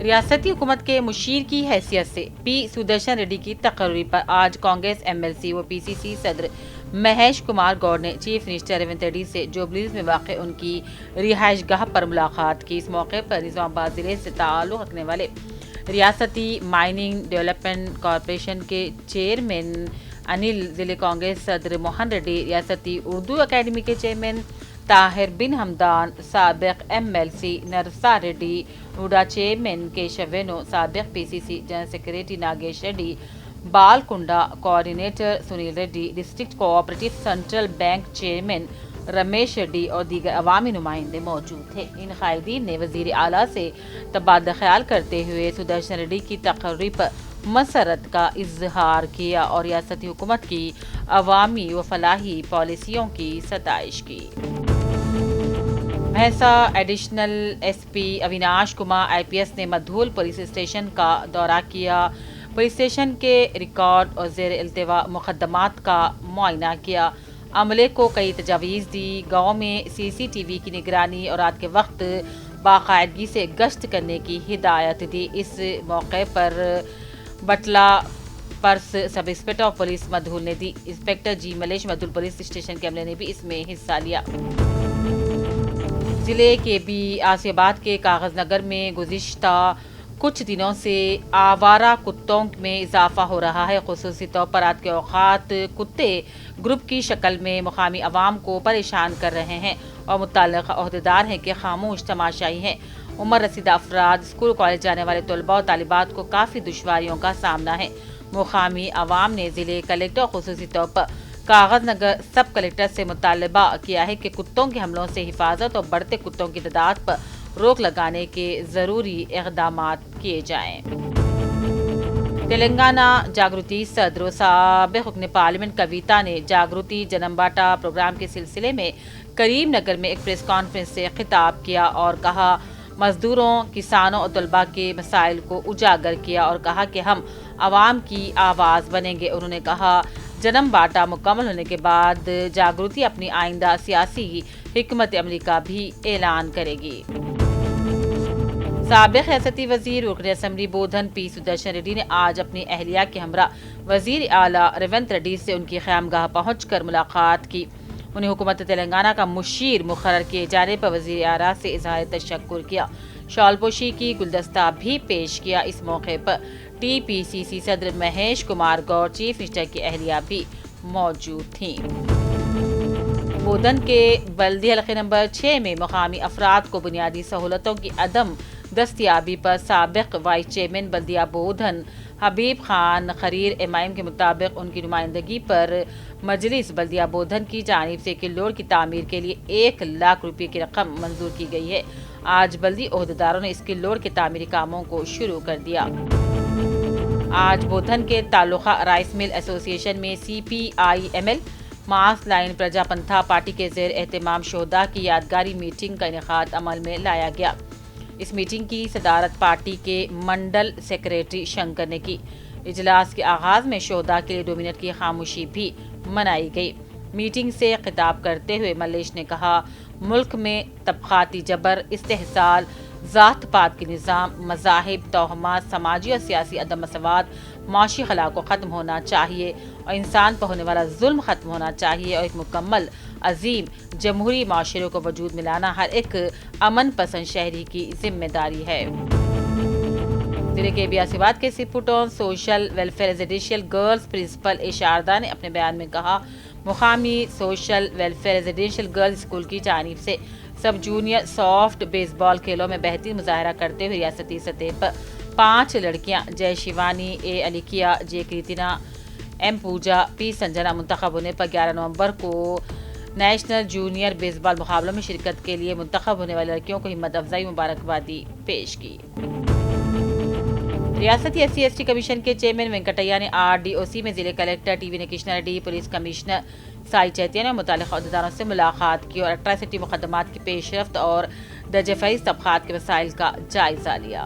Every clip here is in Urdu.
ریاستی حکومت کے مشیر کی حیثیت سے پی سدرشن ریڈی کی تقرری پر آج کانگریس ایم ایل سی و پی سی سی صدر مہیش کمار گوڑ نے چیف منسٹر ریونت ریڈی سے جوبلیز میں واقع ان کی رہائش گاہ پر ملاقات کی۔ اس موقع پر نظام آباد ضلع سے تعلق رکھنے والے ریاستی مائننگ ڈیولپمنٹ کارپوریشن کے چیئرمین انل، ضلع کانگریس صدر موہن ریڈی، ریاستی اردو اکیڈمی کے چیئرمین طاہر بن حمدان، سابق M L C Narsa Reddy, NUDA chairman Keshav Venu, سابق P C C general secretary Nagesh Reddy, Balkonda coordinator Sunil Reddy, district cooperative central bank chairman Ramesh Reddy اور دیگر عوامی نمائندے موجود تھے۔ ان قائدین نے وزیر اعلیٰ سے تبادلہ خیال کرتے ہوئے سدرشن ریڈی کی تقرری پر مسرت کا اظہار کیا اور ریاستی حکومت کی عوامی و فلاحی پالیسیوں کی ستائش کی۔ Bhainsa additional S P Avinash Kumar I P S نے مدھول پولیس اسٹیشن کا دورہ کیا، پولیس اسٹیشن کے ریکارڈ اور زیر التوا مقدمات کا معائنہ کیا، عملے کو کئی تجاویز دی، گاؤں میں سی سی ٹی وی کی نگرانی اور رات کے وقت باقاعدگی سے گشت کرنے کی ہدایت دی۔ اس موقع پر بٹلہ پرس sub inspector of police Mudhol نے دی، inspector G Mallesh Mudhol police station کے عملے نے بھی اس میں حصہ لیا۔ ضلع کے بی آصف آباد کے کاغذ نگر میں گزشتہ کچھ دنوں سے آوارہ کتوں میں اضافہ ہو رہا ہے۔ خصوصی طور پر رات کے اوقات کتے گروپ کی شکل میں مقامی عوام کو پریشان کر رہے ہیں اور متعلقہ عہدیدار ہیں کہ خاموش تماشائی ہیں۔ عمر رسیدہ افراد، اسکول کالج جانے والے طلباء اور طالبات کو کافی دشواریوں کا سامنا ہے۔ مقامی عوام نے ضلع کلکٹر اور خصوصی طور پر کاغذ نگر سب کلکٹر سے مطالبہ کیا ہے کہ کتوں کے حملوں سے حفاظت اور بڑھتے کتوں کی تعداد پر روک لگانے کے ضروری اقدامات کیے جائیں۔ تلنگانہ جاگرتی صدر و سابق رکن پارلیمنٹ کویتا نے جاگرتی جنم باٹا پروگرام کے سلسلے میں کریم نگر میں ایک پریس کانفرنس سے خطاب کیا اور کہا مزدوروں، کسانوں اور طلباء کے مسائل کو اجاگر کیا اور کہا کہ ہم عوام کی آواز بنیں گے۔ انہوں نے کہا جنم باٹا مکمل ہونے کے بعد جاگرتی اپنی آئندہ سیاسی حکمت عملی کا بھی اعلان کرے گی۔ سابق ریاستی وزیر رکن اسمبلی بودھن پی سدرشن ریڈی نے آج اپنی اہلیہ کے ہمراہ وزیر اعلیٰ ریونت ریڈی سے ان کی قیامگاہ پہنچ کر ملاقات کی۔ انہیں حکومت تلنگانہ کا مشیر مقرر کیے جانے پر وزیر اعلیٰ سے اظہار تشکر کیا، شال پوشی کی گلدستہ بھی پیش کیا۔ اس موقع پر ٹی پی سی سی صدر مہیش کمار گوڑ، چیف منسٹر کی اہلیہ بھی موجود تھیں۔ بودھن کے بلدی حلقے نمبر 6 میں مقامی افراد کو بنیادی سہولتوں کی عدم دستیابی پر سابق وائس چیئرمین بلدیہ بودھن حبیب خان خریر ایم آئی ایم کے مطابق ان کی نمائندگی پر مجلس بلدیہ بودھن کی جانب سے کلوڑ کی تعمیر کے لیے 1 لاکھ روپے کی رقم منظور کی گئی ہے۔ آج بلدی عہدیداروں نے اس کلوڑ کے تعمیری کاموں کو شروع کر دیا۔ آج بودھن کے تعلقہ رائس مل ایسوسی ایشن میں C P I M L mass line Praja Pantha party کے زیر اہتمام شہداء کی یادگاری میٹنگ کا انعقاد عمل میں لایا گیا۔ اس میٹنگ کی صدارت پارٹی کے منڈل سیکریٹری شنکر نے کی۔ اجلاس کے آغاز میں شہداء کے لیے 2 منٹ کی خاموشی بھی منائی گئی۔ میٹنگ سے خطاب کرتے ہوئے ملیش نے کہا ملک میں طبقاتی جبر، استحصال، ذات پات کے نظام، مذاہب، توہمات، سماجی اور سیاسی عدم مساوات، معاشی خلا کو ختم ہونا چاہیے اور انسان پر ہونے والا ظلم ختم ہونا چاہیے اور ایک مکمل عظیم جمہوری معاشرے کو وجود میں لانا ہر ایک امن پسند شہری کی ذمہ داری ہے۔ ضلع کے بی آصف آباد کے سپوٹون social welfare residential girls principal A Sharada نے اپنے بیان میں کہا مقامی social welfare residential girls school کی جانب سے سب جونیئر سافٹ بیس بال کھیلوں میں بہترین مظاہرہ کرتے ہوئے ریاستی سطح پر 5 لڑکیاں جے شیوانی، اے الیکیا، جے کریتنا، ایم پوجا، پی سنجنا منتخب ہونے پر 11 نومبر کو نیشنل جونیئر بیس بال مقابلوں میں شرکت کے لیے منتخب ہونے والی لڑکیوں کو ہمت افزائی مبارکبادی پیش کی۔ ریاستی S C S T commission کے چیئرمین وینکٹیا نے آر ڈی او سی میں ضلع collector T V Nikshana Reddy, police commissioner Sai Chaitanya نے متعلقہ عہدیداروں سے ملاقات کی اور اٹراسٹی مقدمات کی پیش رفت اور درجہ فیض طبقات کے مسائل کا جائزہ لیا۔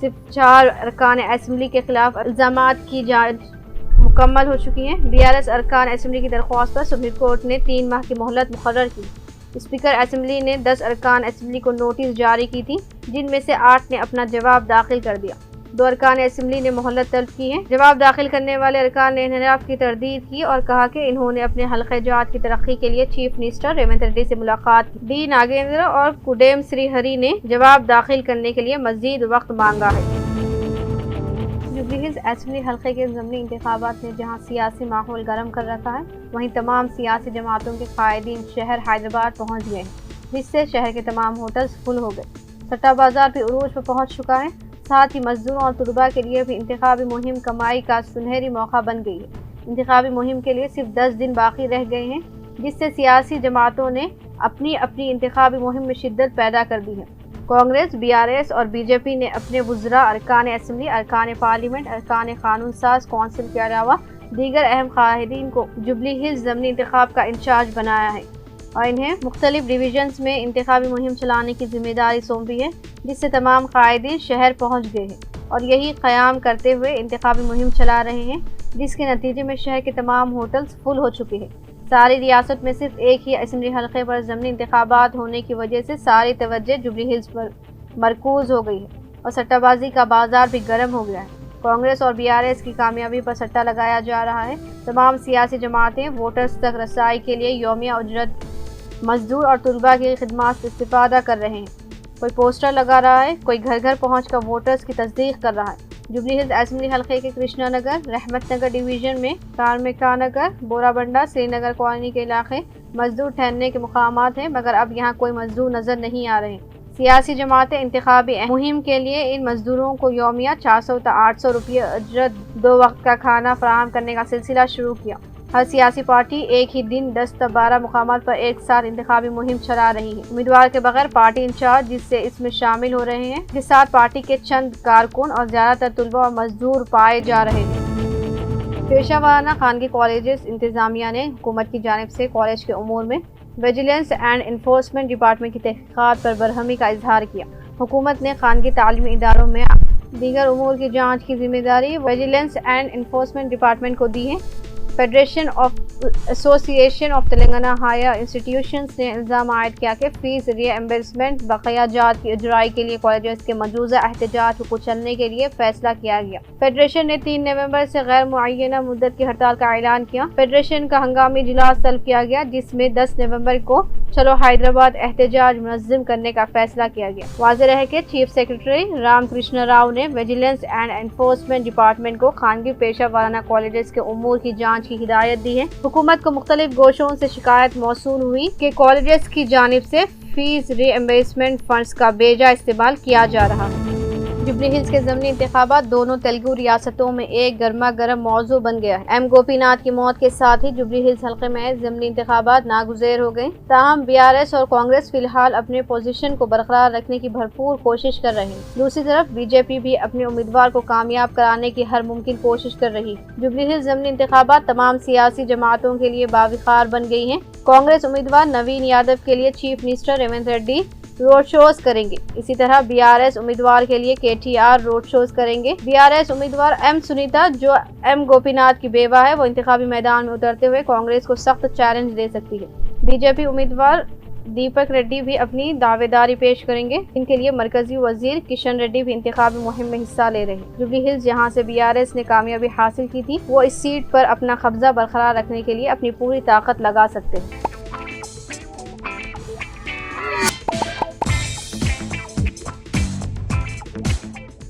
صرف 4 ارکان اسمبلی کے خلاف الزامات کی جانچ مکمل ہو چکی ہے۔ BRS ارکان اسمبلی کی درخواست پر سپریم کورٹ نے 3 ماہ کی مہلت مقرر کی۔ اسپیکر اسمبلی نے 10 ارکان اسمبلی کو نوٹس جاری کی تھی، جن میں سے 8 نے اپنا جواب داخل کر دیا۔ 2 ارکان اسمبلی نے مہلت طلب کی ہے۔ جواب داخل کرنے والے ارکان نے انحراف کی تردید کی اور کہا کہ انہوں نے اپنے حلقہ جات کی ترقی کے لیے چیف منسٹر ریونت ریڈی سے ملاقات کی۔ ڈی ناگیندر اور کوڈیم سری ہری نے جواب داخل کرنے کے لیے مزید وقت مانگا ہے۔ جوبلی ہلز اسمبلی حلقے کے ضمنی انتخابات نے جہاں سیاسی ماحول گرم کر رکھا ہے، وہیں تمام سیاسی جماعتوں کے قائدین شہر حیدرآباد پہنچ گئے ہیں، جس سے شہر کے تمام ہوٹلز فل ہو گئے۔ سٹہ بازار بھی عروج پر پہنچ چکا ہے۔ ساتھ ہی مزدوروں اور طلباء کے لیے بھی انتخابی مہم کمائی کا سنہری موقع بن گئی ہے۔ انتخابی مہم کے لیے صرف 10 دن باقی رہ گئے ہیں، جس سے سیاسی جماعتوں نے اپنی انتخابی مہم میں شدت پیدا کر دی ہے۔ کانگریس، BRS اور BJP نے اپنے وزراء، ارکان اسمبلی، ارکان پارلیمنٹ، ارکان قانون ساز کونسل کے علاوہ دیگر اہم قائدین کو جوبلی ہلز ضمنی انتخاب کا انچارج بنایا ہے اور انہیں مختلف ڈویژنز میں انتخابی مہم چلانے کی ذمہ داری سونپی ہے، جس سے تمام قائدین شہر پہنچ گئے ہیں اور یہی قیام کرتے ہوئے انتخابی مہم چلا رہے ہیں، جس کے نتیجے میں شہر کے تمام ہوٹلز فل ہو چکے ہیں۔ ساری ریاست میں صرف ایک ہی اسمبلی حلقے پر ضمنی انتخابات ہونے کی وجہ سے ساری توجہ جوبلی ہلز پر مرکوز ہو گئی ہے اور سٹہ بازی کا بازار بھی گرم ہو گیا ہے۔ کانگریس اور BRS کی کامیابی پر سٹہ لگایا جا رہا ہے۔ تمام سیاسی جماعتیں ووٹرز تک رسائی کے لیے یومیہ اجرت مزدور اور طلباء کی خدمات سے استفادہ کر رہے ہیں۔ کوئی پوسٹر لگا رہا ہے، کوئی گھر گھر پہنچ کر ووٹرز کی تصدیق کر رہا ہے۔ جوبلی ہلز اسمبلی حلقے کے کرشنا نگر، رحمت نگر ڈویژن میں کارمکا نگر، بورا بنڈا، سری نگر کالونی کے علاقے مزدور ٹھہرنے کے مقامات ہیں، مگر اب یہاں کوئی مزدور نظر نہیں آ رہے ہیں۔ سیاسی جماعتیں انتخابی مہم کے لیے ان مزدوروں کو یومیہ 400 تا 800 روپے اجرت 2 وقت کا کھانا فراہم کرنے کا سلسلہ شروع کیا۔ ہر سیاسی پارٹی ایک ہی دن 10 تا 12 مقامات پر ایک ساتھ انتخابی مہم چلا رہی ہے۔ امیدوار کے بغیر پارٹی انچارج جس سے اس میں شامل ہو رہے ہیں، کے ساتھ پارٹی کے چند کارکن اور زیادہ تر طلباء اور مزدور پائے جا رہے ہیں۔ پیشہ ورانہ خانگی کالجز انتظامیہ نے حکومت کی جانب سے کالج کے امور میں ویجیلنس اینڈ انفورسمنٹ ڈپارٹمنٹ کی تحقیقات پر برہمی کا اظہار کیا۔ حکومت نے خانگی تعلیمی اداروں میں دیگر امور کی جانچ کی ذمہ داری ویجیلنس اینڈ انفورسمنٹ ڈپارٹمنٹ کو دی ہے۔ فیڈریشن آف ایسوسی ایشن آف تلنگانہ ہائر انسٹیٹیوشنز نے الزام عائد کیا کہ فیس ری ایمبرسمنٹ بقیہ جات کی اجرائی کے لیے کالجز کے مجوزہ احتجاج کو کچلنے کے لیے فیصلہ کیا گیا۔ فیڈریشن نے 3 نومبر سے غیر معینہ مدت کی ہڑتال کا اعلان کیا۔ فیڈریشن کا ہنگامی اجلاس طلب کیا گیا، جس میں 10 نومبر کو چلو حیدرآباد احتجاج منظم کرنے کا فیصلہ کیا گیا۔ واضح رہے کہ چیف سیکرٹری رام کرشنا راؤ نے ویجیلنس اینڈ انفورسمنٹ ڈپارٹمنٹ کو خانگی پیشہ ورانہ کالجز کے امور کی جانچ کی ہدایت دی ہے۔ حکومت کو مختلف گوشوں سے شکایت موصول ہوئی کہ کالجز کی جانب سے فیس ری ایمبرسمنٹ فنڈز کا بے جا استعمال کیا جا رہا ہے۔ جوبلی ہلز کے ضمنی انتخابات دونوں تلگو ریاستوں میں ایک گرما گرم موضوع بن گیا ہے۔ ایم گوپی ناتھ کی موت کے ساتھ ہی جوبلی ہلز حلقے میں ضمنی انتخابات ناگزیر ہو گئے۔ تاہم BRS اور کانگریس فی الحال اپنے پوزیشن کو برقرار رکھنے کی بھرپور کوشش کر رہے ہیں۔ دوسری طرف BJP بھی اپنے امیدوار کو کامیاب کرانے کی ہر ممکن کوشش کر رہی ہے۔ جوبلی ہلز ضمنی انتخابات تمام سیاسی جماعتوں کے لیے باوقار بن گئی ہیں۔ کانگریس امیدوار نوین یادو کے لیے chief minister Revanth Reddy road shows کریں گے۔ اسی طرح BRS امیدوار کے لیے KTR روڈ شوز کریں گے۔ BRS امیدوار M سنیتا جو M گوپی ناتھ کی بیوہ ہے، وہ انتخابی میدان میں اترتے ہوئے کانگریس کو سخت چیلنج دے سکتی ہے۔ BJP امیدوار دیپک ریڈی بھی اپنی دعوے داری پیش کریں گے۔ ان کے لیے مرکزی وزیر کشن ریڈی بھی انتخابی مہم میں حصہ لے رہے ہیں۔ جوبلی ہلز جہاں سے BRS نے کامیابی حاصل کی تھی، وہ اس سیٹ پر اپنا قبضہ برقرار رکھنے کے لیے اپنی پوری طاقت لگا سکتے ہیں۔